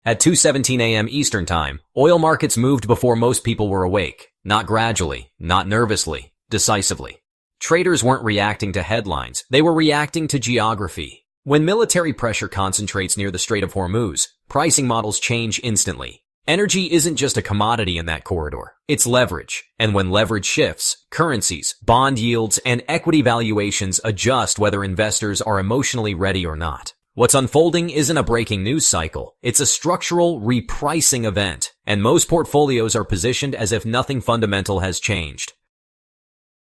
At 2:17 a.m. Eastern Time, oil markets moved before most people were awake. Not gradually, not nervously, decisively. Traders weren't reacting to headlines, they were reacting to geography. When military pressure concentrates near the Strait of Hormuz, pricing models change instantly. Energy isn't just a commodity in that corridor, it's leverage. And when leverage shifts, currencies, bond yields, and equity valuations adjust whether investors are emotionally ready or not. What's unfolding isn't a breaking news cycle, it's a structural repricing event, and most portfolios are positioned as if nothing fundamental has changed.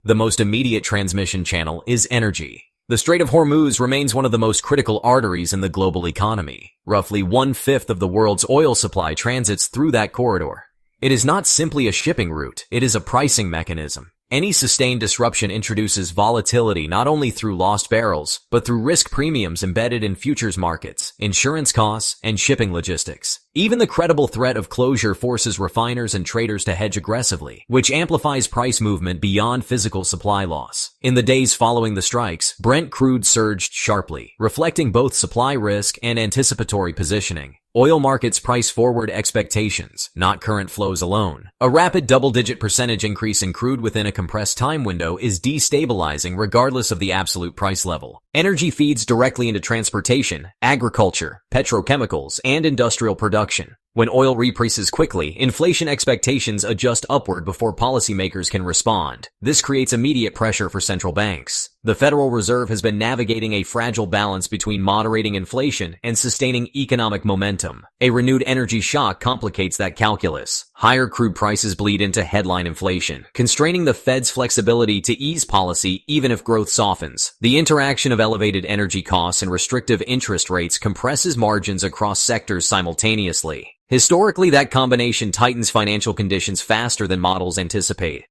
The most immediate transmission channel is energy. The Strait of Hormuz remains one of the most critical arteries in the global economy. Roughly 1/5 of the world's oil supply transits through that corridor. It is not simply a shipping route, it is a pricing mechanism. Any sustained disruption introduces volatility not only through lost barrels, but through risk premiums embedded in futures markets, insurance costs, and shipping logistics. Even the credible threat of closure forces refiners and traders to hedge aggressively, which amplifies price movement beyond physical supply loss. In the days following the strikes, Brent crude surged sharply, reflecting both supply risk and anticipatory positioning. Oil markets price forward expectations, not current flows alone. A rapid double-digit percentage increase in crude within a compressed time window is destabilizing regardless of the absolute price level. Energy feeds directly into transportation, agriculture, petrochemicals, and industrial production. When oil reprices quickly, inflation expectations adjust upward before policymakers can respond. This creates immediate pressure for central banks. The Federal Reserve has been navigating a fragile balance between moderating inflation and sustaining economic momentum. A renewed energy shock complicates that calculus. Higher crude prices bleed into headline inflation, constraining the Fed's flexibility to ease policy even if growth softens. The interaction of elevated energy costs and restrictive interest rates compresses margins across sectors simultaneously. Historically, that combination tightens financial conditions faster than models anticipate.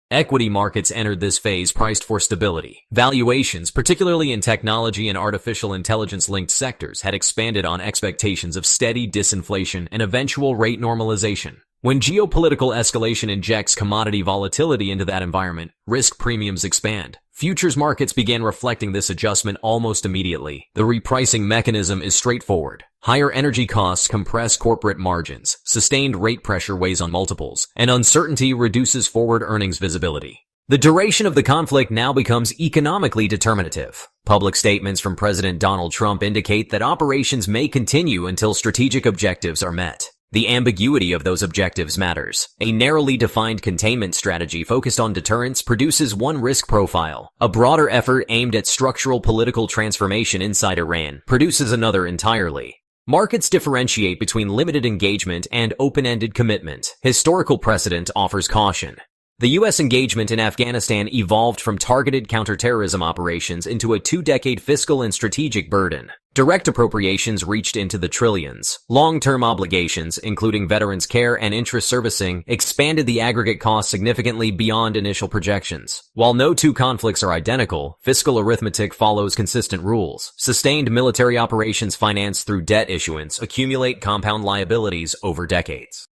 Equity markets entered this phase priced for stability. Valuations, particularly in technology and artificial intelligence-linked sectors, had expanded on expectations of steady disinflation and eventual rate normalization. When geopolitical escalation injects commodity volatility into that environment, risk premiums expand. Futures markets began reflecting this adjustment almost immediately. The repricing mechanism is straightforward. Higher energy costs compress corporate margins, sustained rate pressure weighs on multiples, and uncertainty reduces forward earnings visibility. The duration of the conflict now becomes economically determinative. Public statements from President Donald Trump indicate that operations may continue until strategic objectives are met. The ambiguity of those objectives matters. A narrowly defined containment strategy focused on deterrence produces one risk profile. A broader effort aimed at structural political transformation inside Iran produces another entirely. Markets differentiate between limited engagement and open-ended commitment. Historical precedent offers caution. The U.S. engagement in Afghanistan evolved from targeted counterterrorism operations into a 2-decade fiscal and strategic burden. Direct appropriations reached into the trillions. Long-term obligations, including veterans' care and interest servicing, expanded the aggregate cost significantly beyond initial projections. While no two conflicts are identical, fiscal arithmetic follows consistent rules. Sustained military operations financed through debt issuance accumulate compound liabilities over decades.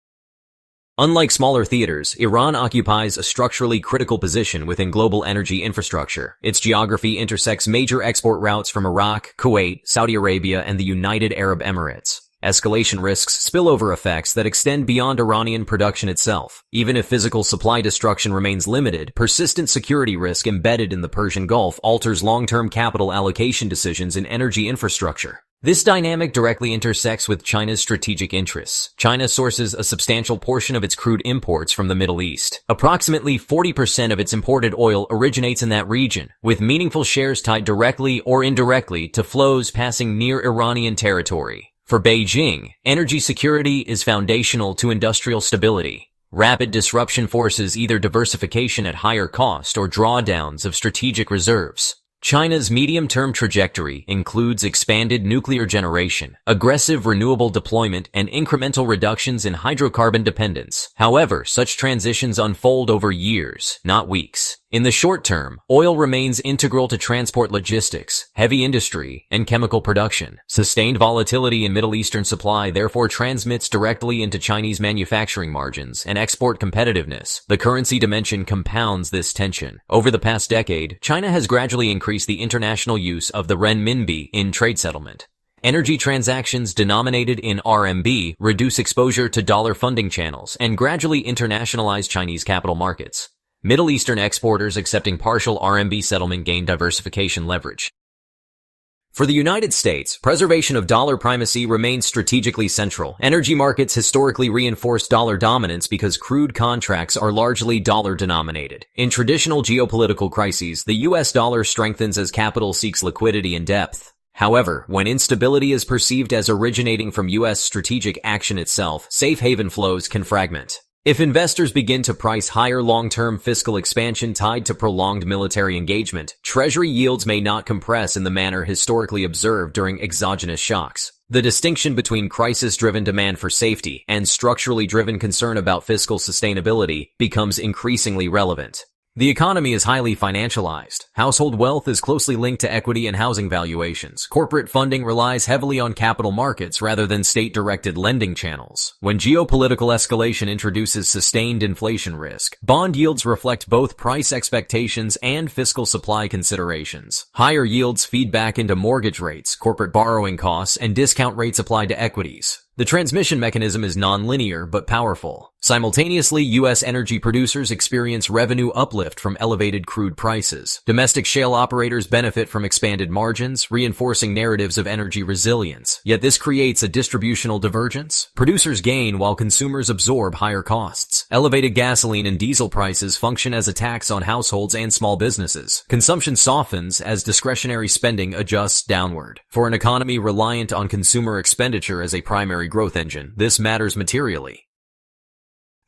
Unlike smaller theaters, Iran occupies a structurally critical position within global energy infrastructure. Its geography intersects major export routes from Iraq, Kuwait, Saudi Arabia, and the United Arab Emirates. Escalation risks spillover effects that extend beyond Iranian production itself. Even if physical supply destruction remains limited, persistent security risk embedded in the Persian Gulf alters long-term capital allocation decisions in energy infrastructure. This dynamic directly intersects with China's strategic interests. China sources a substantial portion of its crude imports from the Middle East. Approximately 40% of its imported oil originates in that region, with meaningful shares tied directly or indirectly to flows passing near Iranian territory. For Beijing, energy security is foundational to industrial stability. Rapid disruption forces either diversification at higher cost or drawdowns of strategic reserves. China's medium-term trajectory includes expanded nuclear generation, aggressive renewable deployment, and incremental reductions in hydrocarbon dependence. However, such transitions unfold over years, not weeks. In the short term, oil remains integral to transport logistics, heavy industry, and chemical production. Sustained volatility in Middle Eastern supply therefore transmits directly into Chinese manufacturing margins and export competitiveness. The currency dimension compounds this tension. Over the past decade, China has gradually increased the international use of the renminbi in trade settlement. Energy transactions denominated in RMB reduce exposure to dollar funding channels and gradually internationalize Chinese capital markets. Middle Eastern exporters accepting partial RMB settlement gain diversification leverage. For the United States, preservation of dollar primacy remains strategically central. Energy markets historically reinforce dollar dominance because crude contracts are largely dollar-denominated. In traditional geopolitical crises, the US dollar strengthens as capital seeks liquidity and depth. However, when instability is perceived as originating from US strategic action itself, safe haven flows can fragment. If investors begin to price higher long-term fiscal expansion tied to prolonged military engagement, Treasury yields may not compress in the manner historically observed during exogenous shocks. The distinction between crisis-driven demand for safety and structurally driven concern about fiscal sustainability becomes increasingly relevant. The economy is highly financialized. Household wealth is closely linked to equity and housing valuations. Corporate funding relies heavily on capital markets rather than state-directed lending channels. When geopolitical escalation introduces sustained inflation risk, bond yields reflect both price expectations and fiscal supply considerations. Higher yields feed back into mortgage rates, corporate borrowing costs, and discount rates applied to equities. The transmission mechanism is nonlinear but powerful. Simultaneously, U.S. energy producers experience revenue uplift from elevated crude prices. Domestic shale operators benefit from expanded margins, reinforcing narratives of energy resilience. Yet this creates a distributional divergence. Producers gain while consumers absorb higher costs. Elevated gasoline and diesel prices function as a tax on households and small businesses. Consumption softens as discretionary spending adjusts downward. For an economy reliant on consumer expenditure as a primary growth engine, this matters materially.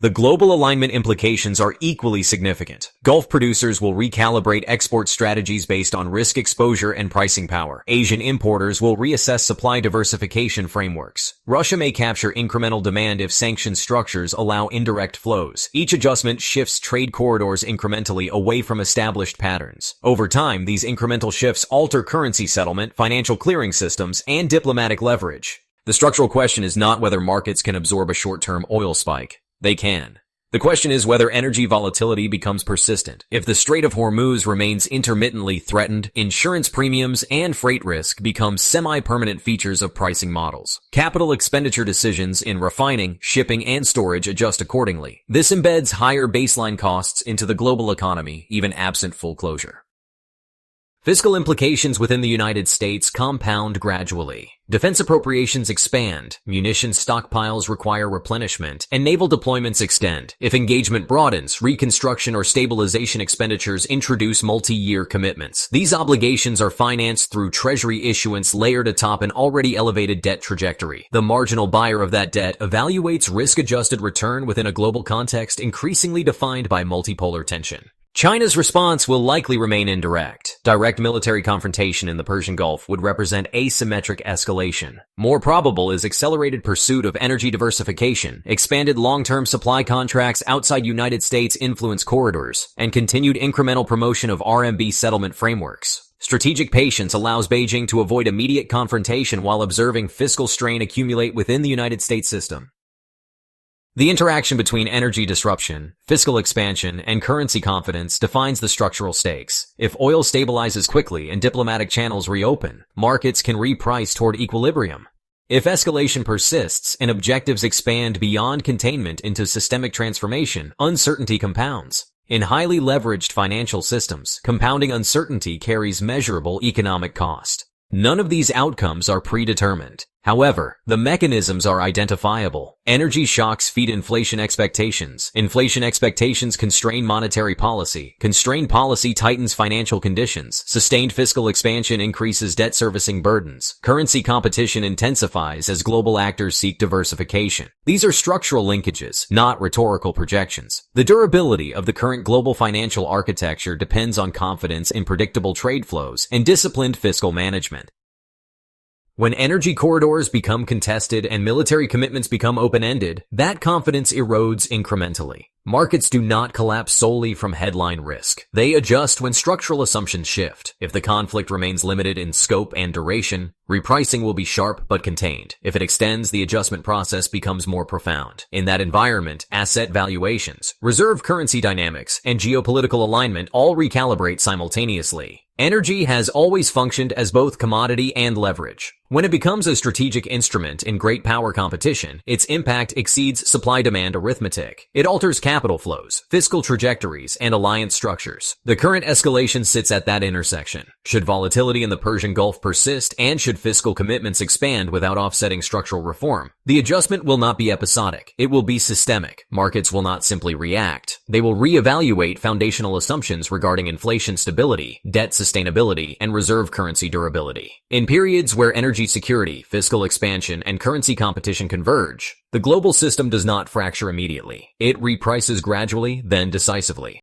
The global alignment implications are equally significant. Gulf producers will recalibrate export strategies based on risk exposure and pricing power. Asian importers will reassess supply diversification frameworks. Russia may capture incremental demand if sanction structures allow indirect flows. Each adjustment shifts trade corridors incrementally away from established patterns. Over time, these incremental shifts alter currency settlement, financial clearing systems, and diplomatic leverage. The structural question is not whether markets can absorb a short-term oil spike. They can. The question is whether energy volatility becomes persistent. If the Strait of Hormuz remains intermittently threatened, insurance premiums and freight risk become semi-permanent features of pricing models. Capital expenditure decisions in refining, shipping, and storage adjust accordingly. This embeds higher baseline costs into the global economy, even absent full closure. Fiscal implications within the United States compound gradually. Defense appropriations expand, munitions stockpiles require replenishment, and naval deployments extend. If engagement broadens, reconstruction or stabilization expenditures introduce multi-year commitments. These obligations are financed through Treasury issuance layered atop an already elevated debt trajectory. The marginal buyer of that debt evaluates risk-adjusted return within a global context increasingly defined by multipolar tension. China's response will likely remain indirect. Direct military confrontation in the Persian Gulf would represent asymmetric escalation. More probable is accelerated pursuit of energy diversification, expanded long-term supply contracts outside United States influence corridors, and continued incremental promotion of RMB settlement frameworks. Strategic patience allows Beijing to avoid immediate confrontation while observing fiscal strain accumulate within the United States system. The interaction between energy disruption, fiscal expansion, and currency confidence defines the structural stakes. If oil stabilizes quickly and diplomatic channels reopen, markets can reprice toward equilibrium. If escalation persists and objectives expand beyond containment into systemic transformation, uncertainty compounds. In highly leveraged financial systems, compounding uncertainty carries measurable economic cost. None of these outcomes are predetermined. However, the mechanisms are identifiable. Energy shocks feed inflation expectations. Inflation expectations constrain monetary policy. Constrained policy tightens financial conditions. Sustained fiscal expansion increases debt servicing burdens. Currency competition intensifies as global actors seek diversification. These are structural linkages, not rhetorical projections. The durability of the current global financial architecture depends on confidence in predictable trade flows and disciplined fiscal management. When energy corridors become contested and military commitments become open-ended, that confidence erodes incrementally. Markets do not collapse solely from headline risk. They adjust when structural assumptions shift. If the conflict remains limited in scope and duration, repricing will be sharp but contained. If it extends, the adjustment process becomes more profound. In that environment, asset valuations, reserve currency dynamics, and geopolitical alignment all recalibrate simultaneously. Energy has always functioned as both commodity and leverage. When it becomes a strategic instrument in great power competition, its impact exceeds supply-demand arithmetic. It alters capital flows, fiscal trajectories, and alliance structures. The current escalation sits at that intersection. Should volatility in the Persian Gulf persist, and should fiscal commitments expand without offsetting structural reform, the adjustment will not be episodic. It will be systemic. Markets will not simply react. They will reevaluate foundational assumptions regarding inflation stability, debt sustainability, and reserve currency durability. In periods where energy security, fiscal expansion, and currency competition converge, the global system does not fracture immediately. It reprices gradually, then decisively.